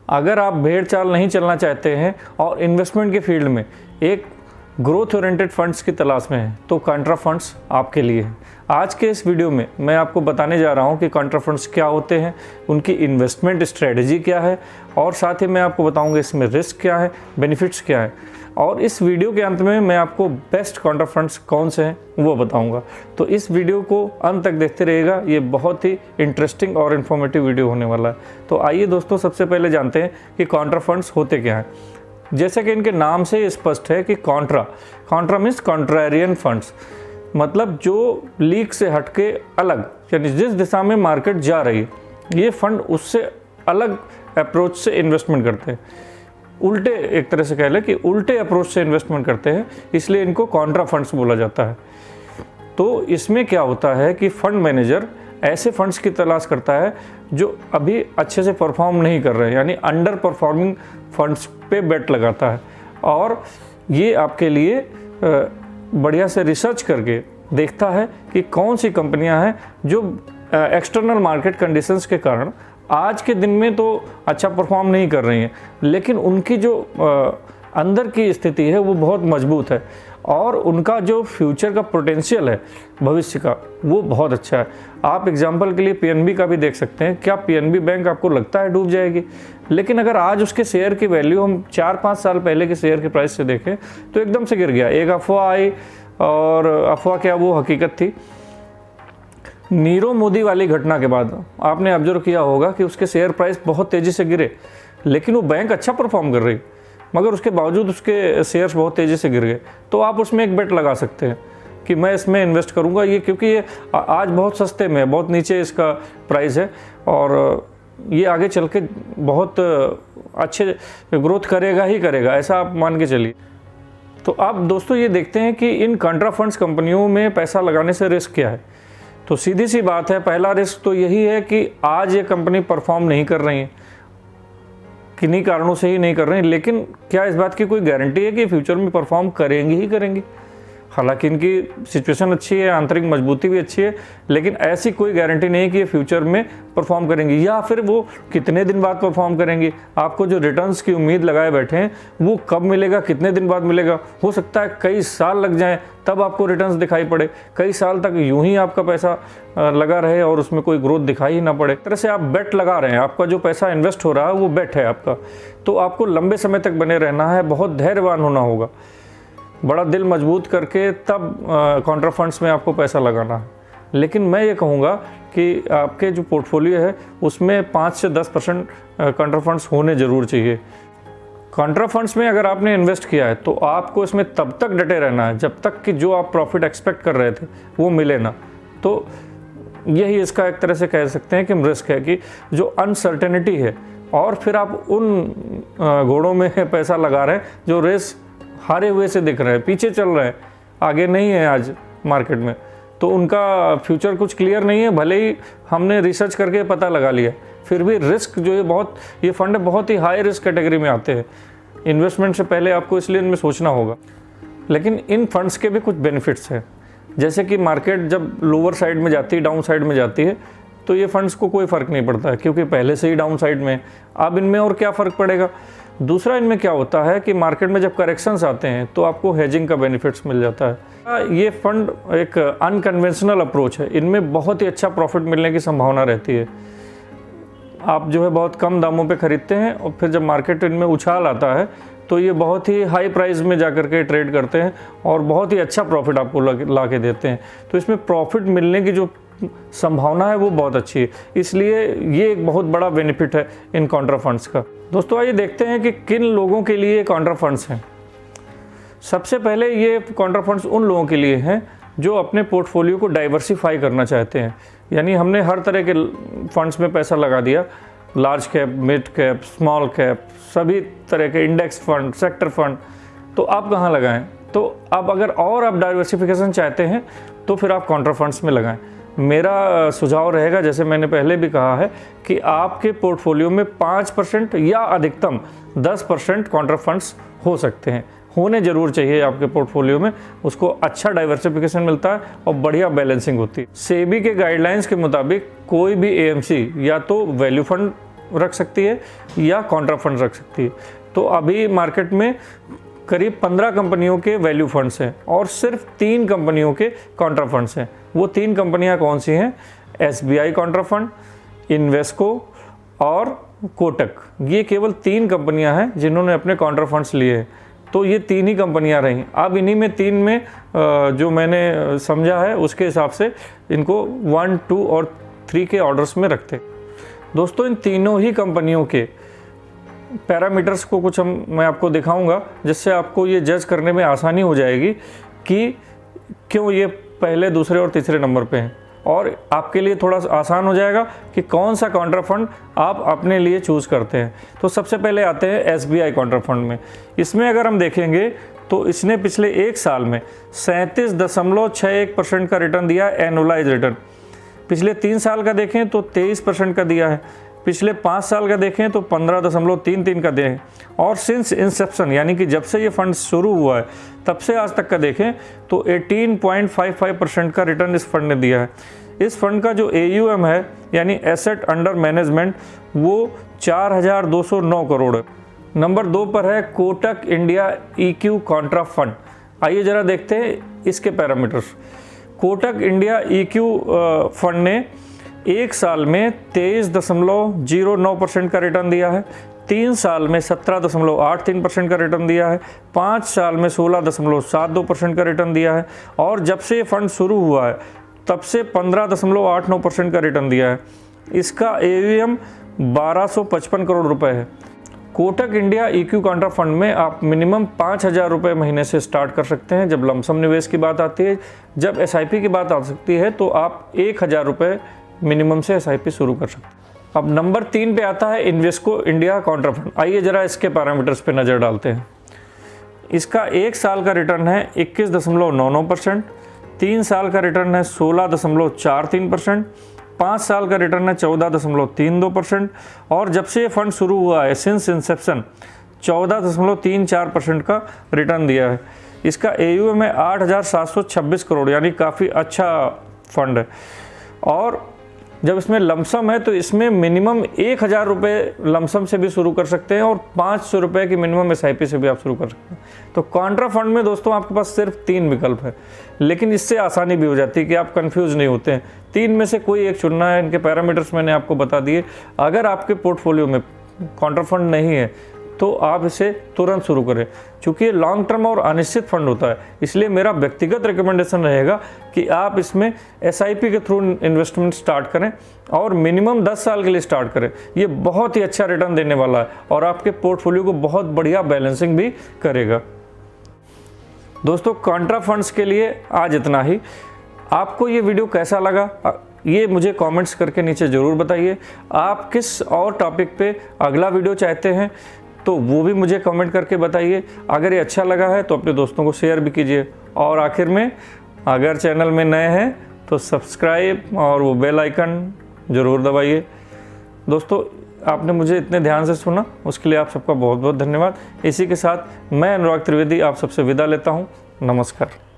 अगर आप भेड़ चाल नहीं चलना चाहते हैं और इन्वेस्टमेंट के फील्ड में एक ग्रोथ ओरिएंटेड फंड्स की तलाश में हैं तो कॉन्ट्रा फंड्स आपके लिए हैं। आज के इस वीडियो में मैं आपको बताने जा रहा हूं कि कॉन्ट्रा फंड्स क्या होते हैं, उनकी इन्वेस्टमेंट स्ट्रेटजी क्या है और साथ ही मैं आपको बताऊंगा इसमें रिस्क क्या है, बेनिफिट्स क्या है और इस वीडियो के अंत में मैं आपको बेस्ट कॉन्ट्रा फंड्स कौन से हैं वो बताऊंगा। तो इस वीडियो को अंत तक देखते रहिएगा, ये बहुत ही इंटरेस्टिंग और इन्फॉर्मेटिव वीडियो होने वाला है। तो आइए दोस्तों, सबसे पहले जानते हैं कि कॉन्ट्रा फंड्स होते क्या हैं। जैसे कि इनके नाम से स्पष्ट है कि कॉन्ट्रा मीन्स कॉन्ट्रेरियन फंड्स, मतलब जो लीक से हटके अलग, यानी जिस दिशा में मार्केट जा रही है ये फंड उससे अलग अप्रोच से इन्वेस्टमेंट करते हैं, उल्टे एक तरह से कह लें कि उल्टे अप्रोच से इन्वेस्टमेंट करते हैं, इसलिए इनको कॉन्ट्रा फंड्स बोला जाता है। तो इसमें क्या होता है कि फंड मैनेजर ऐसे फंड्स की तलाश करता है जो अभी अच्छे से परफॉर्म नहीं कर रहे हैं, यानी अंडर परफॉर्मिंग फंड्स पे बेट लगाता है और ये आपके लिए बढ़िया से रिसर्च करके देखता है कि कौन सी कंपनियां हैं जो एक्सटर्नल मार्केट कंडीशंस के कारण आज के दिन में तो अच्छा परफॉर्म नहीं कर रही हैं, लेकिन उनकी जो अंदर की स्थिति है वो बहुत मजबूत है और उनका जो फ्यूचर का पोटेंशियल है भविष्य का वो बहुत अच्छा है। आप एग्जांपल के लिए पीएनबी का भी देख सकते हैं। क्या पीएनबी बैंक आपको लगता है डूब जाएगी? लेकिन अगर आज उसके शेयर की वैल्यू हम 4-5 साल पहले के शेयर के प्राइस से देखें तो एकदम से गिर गया। एक अफवाह आई और अफवाह क्या वो हकीकत थी। नीरव मोदी वाली घटना के बाद आपने ऑब्जर्व किया होगा कि उसके शेयर प्राइस बहुत तेज़ी से गिरे, लेकिन वो बैंक अच्छा परफॉर्म कर रही, मगर उसके बावजूद उसके शेयर्स बहुत तेज़ी से गिर गए। तो आप उसमें एक बेट लगा सकते हैं कि मैं इसमें इन्वेस्ट करूंगा ये, क्योंकि ये आज बहुत सस्ते में है, बहुत नीचे इसका प्राइस है और ये आगे चल के बहुत अच्छे ग्रोथ करेगा ही करेगा, ऐसा आप मान के चलिए। तो आप दोस्तों ये देखते हैं कि इन कॉन्ट्रा फंड्स कंपनियों में पैसा लगाने से रिस्क क्या है। तो सीधी सी बात है, पहला रिस्क तो यही है कि आज ये कंपनी परफॉर्म नहीं कर रही है, किन्हीं कारणों से ही नहीं कर रहे हैं, लेकिन क्या इस बात की कोई गारंटी है कि फ्यूचर में परफॉर्म करेंगी ही करेंगी? हालांकि इनकी सिचुएशन अच्छी है, आंतरिक मजबूती भी अच्छी है, लेकिन ऐसी कोई गारंटी नहीं कि ये फ्यूचर में परफॉर्म करेंगी या फिर वो कितने दिन बाद परफॉर्म करेंगी। आपको जो रिटर्न्स की उम्मीद लगाए बैठे हैं वो कब मिलेगा, कितने दिन बाद मिलेगा, हो सकता है कई साल लग जाएं तब आपको रिटर्न्स दिखाई पड़े, कई साल तक यूं ही आपका पैसा लगा रहे और उसमें कोई ग्रोथ दिखाई ही ना पड़े। एक तरह से आप बेट लगा रहे हैं, आपका जो पैसा इन्वेस्ट हो रहा है वो बेट है आपका। तो आपको लंबे समय तक बने रहना है, बहुत धैर्यवान होना होगा, बड़ा दिल मजबूत करके तब कॉन्ट्रा फंड्स में आपको पैसा लगाना है। लेकिन मैं ये कहूँगा कि आपके जो पोर्टफोलियो है उसमें 5 से 10% कॉन्ट्रा फंड्स होने ज़रूर चाहिए। कॉन्ट्रा फंड्स में अगर आपने इन्वेस्ट किया है तो आपको इसमें तब तक डटे रहना है जब तक कि जो आप प्रॉफिट एक्सपेक्ट कर रहे थे वो मिले ना। तो यही इसका एक तरह से कह सकते हैं कि रिस्क है कि जो अनसर्टेनिटी है और फिर आप उन घोड़ों में पैसा लगा रहे हैं जो रेस हारे हुए से दिख रहे हैं, पीछे चल रहे हैं, आगे नहीं है आज मार्केट में, तो उनका फ्यूचर कुछ क्लियर नहीं है। भले ही हमने रिसर्च करके पता लगा लिया, फिर भी रिस्क जो है ये फंड बहुत ही हाई रिस्क कैटेगरी में आते हैं। इन्वेस्टमेंट से पहले आपको इसलिए इनमें सोचना होगा। लेकिन इन फंड्स के भी कुछ बेनिफिट्स हैं, जैसे कि मार्केट जब लोअर साइड में जाती है, डाउन साइड में जाती है, तो ये फंड्स को कोई फ़र्क नहीं पड़ता है क्योंकि पहले से ही डाउन साइड में। अब इनमें और क्या फ़र्क पड़ेगा। दूसरा, इनमें क्या होता है कि मार्केट में जब करेक्शंस आते हैं तो आपको हेजिंग का बेनिफिट्स मिल जाता है। ये फंड एक अनकन्वेंशनल अप्रोच है, इनमें बहुत ही अच्छा प्रॉफिट मिलने की संभावना रहती है। आप जो है बहुत कम दामों पे ख़रीदते हैं और फिर जब मार्केट इनमें उछाल आता है तो ये बहुत ही हाई प्राइस में जा कर के ट्रेड करते हैं और बहुत ही अच्छा प्रॉफिट आपको ला के देते हैं। तो इसमें प्रॉफिट मिलने की जो संभावना है वो बहुत अच्छी है, इसलिए ये एक बहुत बड़ा बेनिफिट है इन कॉन्ट्रा फंड्स का। दोस्तों आइए देखते हैं कि किन लोगों के लिए कॉन्ट्रा फंड्स हैं। सबसे पहले ये कॉन्ट्रा फंड्स उन लोगों के लिए हैं जो अपने पोर्टफोलियो को डाइवर्सिफाई करना चाहते हैं, यानी हमने हर तरह के फंड्स में पैसा लगा दिया, large cap, mid cap, small cap, सभी तरह के इंडेक्स फंड, सेक्टर फंड, तो आप कहाँ लगाएं? तो अब अगर और आप डाइवर्सिफिकेशन चाहते हैं तो फिर आप कॉन्ट्रा फंड्स में लगाएं। मेरा सुझाव रहेगा, जैसे मैंने पहले भी कहा है, कि आपके पोर्टफोलियो में 5% या अधिकतम 10% कॉन्ट्रा फंड्स हो सकते हैं, होने ज़रूर चाहिए आपके पोर्टफोलियो में। उसको अच्छा डाइवर्सिफिकेशन मिलता है और बढ़िया बैलेंसिंग होती है। सेबी के गाइडलाइंस के मुताबिक कोई भी एएमसी या तो वैल्यू फंड रख सकती है या कॉन्ट्रा फंड रख सकती है। तो अभी मार्केट में करीब 15 कंपनियों के वैल्यू फंड्स हैं और सिर्फ 3 कंपनियों के कॉन्ट्रा फंड्स हैं। वो 3 कंपनियां कौन सी हैं? SBI कॉन्ट्रा फंड, इन्वेस्को और कोटक। ये केवल 3 कंपनियां हैं जिन्होंने अपने कॉन्ट्रा फंड्स लिए हैं। तो ये 3 ही कंपनियां रहीं। अब इन्हीं में 3 में जो मैंने समझा है उसके हिसाब से इनको 1, 2 और 3 के ऑर्डर्स में रखते। दोस्तों, इन तीनों ही कंपनियों के पैरामीटर्स को कुछ मैं आपको दिखाऊंगा, जिससे आपको ये जज करने में आसानी हो जाएगी कि क्यों ये पहले, दूसरे और तीसरे नंबर पे हैं, और आपके लिए थोड़ा आसान हो जाएगा कि कौन सा कॉन्ट्रा फंड आप अपने लिए चूज़ करते हैं। तो सबसे पहले आते हैं SBI कॉन्ट्रा फंड में। इसमें अगर हम देखेंगे तो इसने पिछले 1 साल में 37.61% का रिटर्न दिया है, एनुअलाइज रिटर्न। पिछले 3 साल का देखें तो 23% का दिया है। पिछले 5 साल का देखें तो 15.33 का दें। और सिंस इंसेप्शन, यानी कि जब से ये फंड शुरू हुआ है तब से आज तक का देखें तो 18.55% का रिटर्न इस फंड ने दिया है। इस फंड का जो AUM है, यानी एसेट अंडर मैनेजमेंट, वो 4,209 करोड़ है। नंबर 2 पर है Kotak India EQ Contra fund. आइए ज़रा देखते हैं इसके parameters. Kotak India EQ fund ने 1 साल में 23.09% का रिटर्न दिया है, 3 साल में 17.83% का रिटर्न दिया है, 5 साल में 16.72% का रिटर्न दिया है, और जब से ये फंड शुरू हुआ है तब से 15.89% का रिटर्न दिया है। इसका AUM 1255 करोड़ रुपए है। Kotak India EQ Contra fund में आप मिनिमम 5,000 रुपये महीने से स्टार्ट कर सकते हैं जब लमसम निवेश की बात आती है। जब SIP की बात आ सकती है तो आप 1,000 रुपये मिनिमम से SIP शुरू कर सकते हैं। अब नंबर 3 पे आता है इन्वेस्को इंडिया कॉन्ट्रा फंड। आइए ज़रा इसके पैरामीटर्स पे नज़र डालते हैं। इसका 1 साल का रिटर्न है 21.99%, 3 साल का रिटर्न है 16.43%, 5 साल का रिटर्न है 14.32%, और जब से ये फंड शुरू हुआ है सिंस इंसेप्शन 14.34% का रिटर्न दिया है। इसका AUM है 8,726 करोड़, यानी काफ़ी अच्छा फंड है। और जब इसमें लमसम है तो इसमें मिनिमम 1,000 रुपये लमसम से भी शुरू कर सकते हैं और 500 रुपये की मिनिमम SIP से भी आप शुरू कर सकते हैं। तो कॉन्ट्रा फंड में दोस्तों आपके पास सिर्फ 3 विकल्प है, लेकिन इससे आसानी भी हो जाती है कि आप कंफ्यूज नहीं होते हैं। 3 में से कोई एक चुनना है। इनके पैरामीटर्स मैंने आपको बता दिए। अगर आपके पोर्टफोलियो में कॉन्ट्रा फंड नहीं है तो आप इसे तुरंत शुरू करें, क्योंकि ये लॉन्ग टर्म और अनिश्चित फंड होता है। इसलिए मेरा व्यक्तिगत रिकमेंडेशन रहेगा कि आप इसमें SIP के थ्रू इन्वेस्टमेंट स्टार्ट करें और मिनिमम 10 साल के लिए स्टार्ट करें। ये बहुत ही अच्छा रिटर्न देने वाला है और आपके पोर्टफोलियो को बहुत बढ़िया बैलेंसिंग भी करेगा। दोस्तों, कॉन्ट्रा फंड्स के लिए आज इतना ही। आपको ये वीडियो कैसा लगा ये मुझे कमेंट्स करके नीचे ज़रूर बताइए। आप किस और टॉपिक पे अगला वीडियो चाहते हैं तो वो भी मुझे कमेंट करके बताइए। अगर ये अच्छा लगा है तो अपने दोस्तों को शेयर भी कीजिए। और आखिर में, अगर चैनल में नए हैं तो सब्सक्राइब और वो बेल आइकन ज़रूर दबाइए। दोस्तों, आपने मुझे इतने ध्यान से सुना, उसके लिए आप सबका बहुत बहुत धन्यवाद। इसी के साथ मैं अनुराग त्रिवेदी आप सबसे विदा लेता हूँ। नमस्कार।